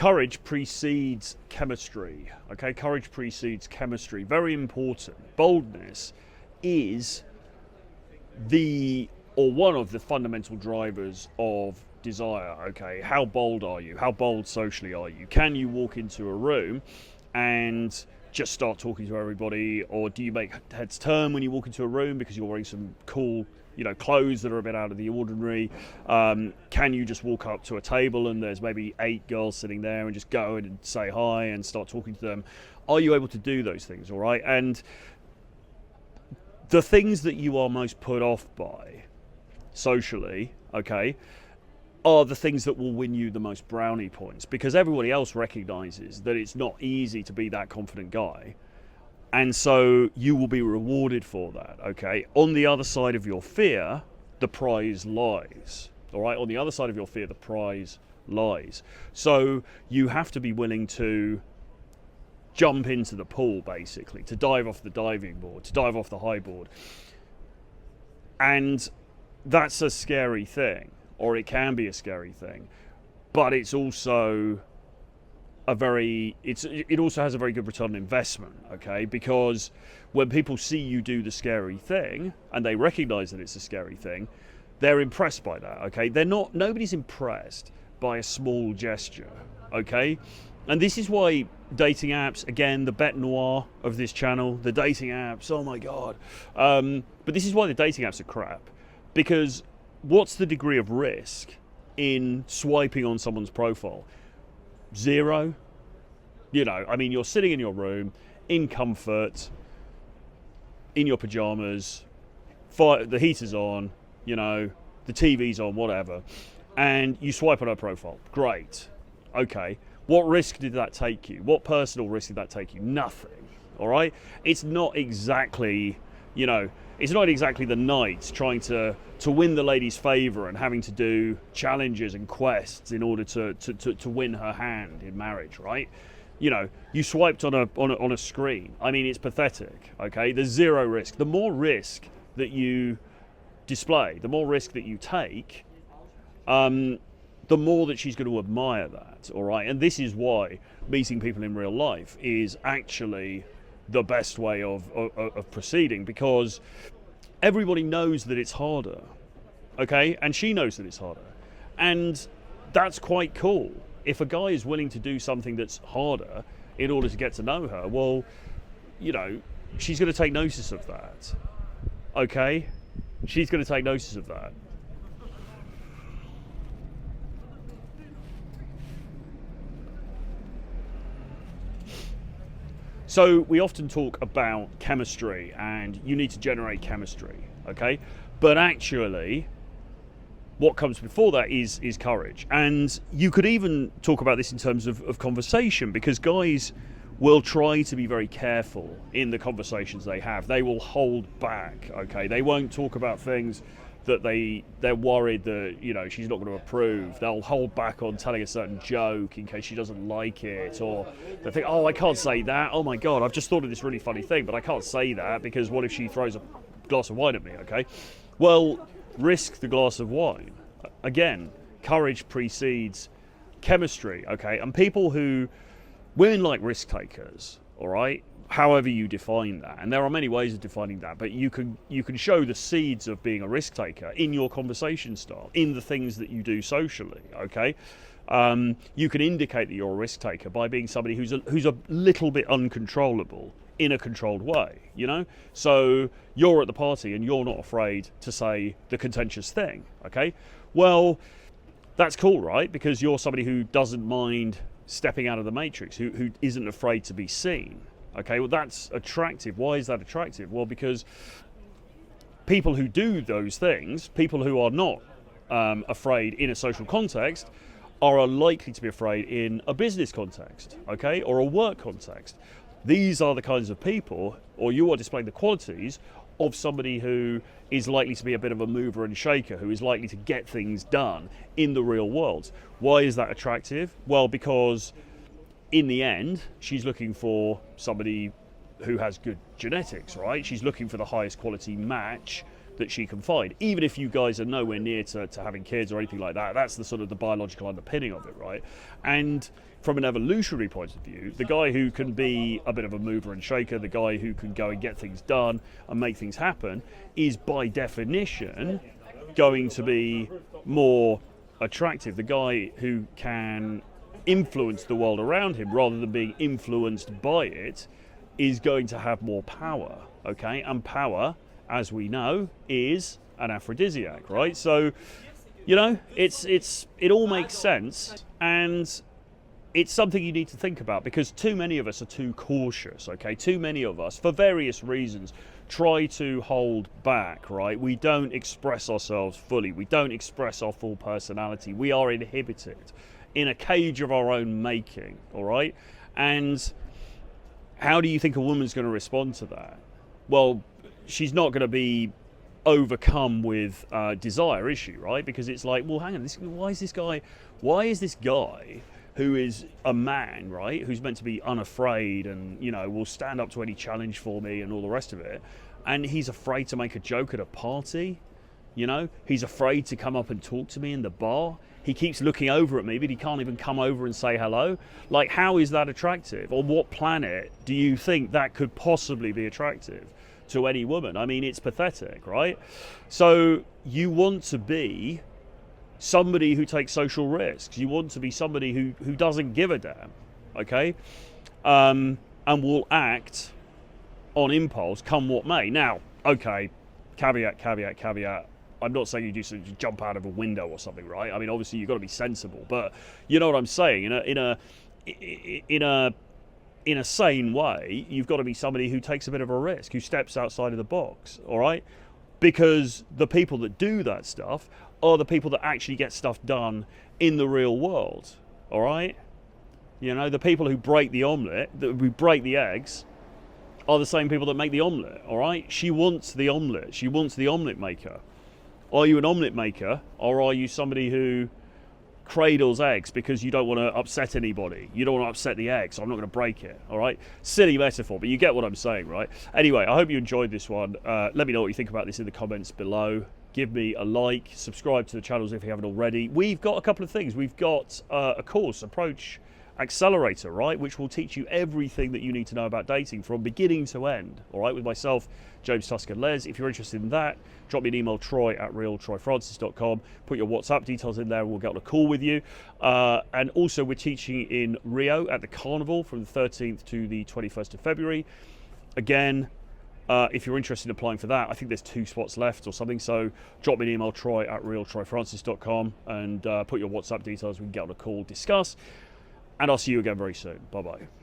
courage precedes chemistry. Okay, courage precedes chemistry. Very important. Boldness is one of the fundamental drivers of desire. Okay, how bold are you? How bold socially are you? Can you walk into a room and just start talking to everybody, or do you make heads turn when you walk into a room because you're wearing some cool, clothes that are a bit out of the ordinary? Can you just walk up to a table and there's maybe 8 girls sitting there and just go in and say hi and start talking to them? Are you able to do those things? All right. And the things that you are most put off by socially, okay, are the things that will win you the most brownie points, because everybody else recognizes that it's not easy to be that confident guy. And so you will be rewarded for that, okay? On the other side of your fear, the prize lies, all right? On the other side of your fear, the prize lies. So you have to be willing to jump into the pool, basically, to dive off the diving board, to dive off the high board. And that's a scary thing, or it can be a scary thing, but it's also it also has a very good return on investment, okay? Because when people see you do the scary thing and they recognize that it's a scary thing, they're impressed by that, okay? Nobody's impressed by a small gesture, okay? And this is why dating apps, again, the bête noire of this channel, the dating apps, oh my God. But this is why the dating apps are crap, because what's the degree of risk in swiping on someone's profile? 0. You're sitting in your room, in comfort, in your pajamas, the heater's on, the TV's on, whatever, and you swipe on her profile. Great. Okay. What risk did that take you? What personal risk did that take you? Nothing. All right? It's not exactly, the knights trying to win the lady's favor and having to do challenges and quests in order to win her hand in marriage, right? You swiped on a screen. I mean, it's pathetic, okay? There's 0 risk. The more risk that you display, the more risk that you take, the more that she's going to admire that, all right? And this is why meeting people in real life is actually the best way of proceeding, because everybody knows that it's harder, okay? And she knows that it's harder. And that's quite cool. If a guy is willing to do something that's harder in order to get to know her, well, she's going to take notice of that, okay? She's going to take notice of that. So we often talk about chemistry and you need to generate chemistry, okay? But actually, what comes before that is courage. And you could even talk about this in terms of conversation, because guys will try to be very careful in the conversations they have. They will hold back, okay? They won't talk about things that they're worried that, she's not going to approve. They'll hold back on telling a certain joke in case she doesn't like it, or they think, oh, I can't say that. Oh my God, I've just thought of this really funny thing, but I can't say that because what if she throws a glass of wine at me, okay? Well, risk the glass of wine. Again, courage precedes chemistry, okay? And women like risk takers, all right? However you define that, and there are many ways of defining that, but you can show the seeds of being a risk taker in your conversation style, in the things that you do socially, okay? You can indicate that you're a risk taker by being somebody who's a little bit uncontrollable in a controlled way, So you're at the party and you're not afraid to say the contentious thing, okay? Well, that's cool, right? Because you're somebody who doesn't mind stepping out of the matrix, who isn't afraid to be seen. Okay, well, that's attractive. Why is that attractive? Well, because people who do those things, people who are not afraid in a social context, are likely to be afraid in a business context, okay, or a work context. These are the kinds of people, or you are displaying the qualities of somebody who is likely to be a bit of a mover and shaker, who is likely to get things done in the real world. Why is that attractive? Well, because in the end, she's looking for somebody who has good genetics, right? She's looking for the highest quality match that she can find, even if you guys are nowhere near to having kids or anything like that. That's the sort of the biological underpinning of it, right? And from an evolutionary point of view, the guy who can be a bit of a mover and shaker, the guy who can go and get things done and make things happen, is by definition going to be more attractive. The guy who can influence the world around him rather than being influenced by it is going to have more power, okay? And power, as we know, is an aphrodisiac, right? So, you know, it all makes sense, and it's something you need to think about, because too many of us are too cautious, okay? Too many of us, for various reasons, try to hold back, right? We don't express ourselves fully. We don't express our full personality. We are inhibited in a cage of our own making, all right? And how do you think a woman's going to respond to that? Well, she's not going to be overcome with desire, is she, right? Because it's like, well, hang on, why is this guy who is a man, right, who's meant to be unafraid and, you know, will stand up to any challenge for me and all the rest of it, and he's afraid to make a joke at a party, you know? He's afraid to come up and talk to me in the bar. He keeps looking over at me, but he can't even come over and say hello. Like, how is that attractive? On what planet do you think that could possibly be attractive to any woman? I mean, it's pathetic, right? So you want to be somebody who takes social risks. You want to be somebody who doesn't give a damn, okay? And will act on impulse, come what may. Now, okay, caveat. I'm not saying you do so jump out of a window or something, right? I mean, obviously you've got to be sensible, but you know what I'm saying. In a sane way, you've got to be somebody who takes a bit of a risk, who steps outside of the box, all right? Because the people that do that stuff are the people that actually get stuff done in the real world, all right? You know, the people who break the omelette, who break the eggs, are the same people that make the omelette, all right? She wants the omelette. She wants the omelette maker. Are you an omelette maker, or are you somebody who cradles eggs because you don't want to upset anybody? You don't want to upset the egg, so I'm not going to break it, all right? Silly metaphor, but you get what I'm saying, right? Anyway, I hope you enjoyed this one. Let me know what you think about this in the comments below. Give me a like, subscribe to the channels if you haven't already. We've got a couple of things. We've got a course, Approach Accelerator, right, which will teach you everything that you need to know about dating from beginning to end, all right, with myself, James Tusk and Les. If you're interested in that, drop me an email, troy@realtroyfrancis.com. Put your WhatsApp details in there and we'll get on a call with you. And also we're teaching in Rio at the Carnival from the 13th to the 21st of February. Again, if you're interested in applying for that, I think there's 2 spots left or something, so drop me an email, troy@realtroyfrancis.com, and put your WhatsApp details. We can get on a call, discuss, and I'll see you again very soon. Bye-bye.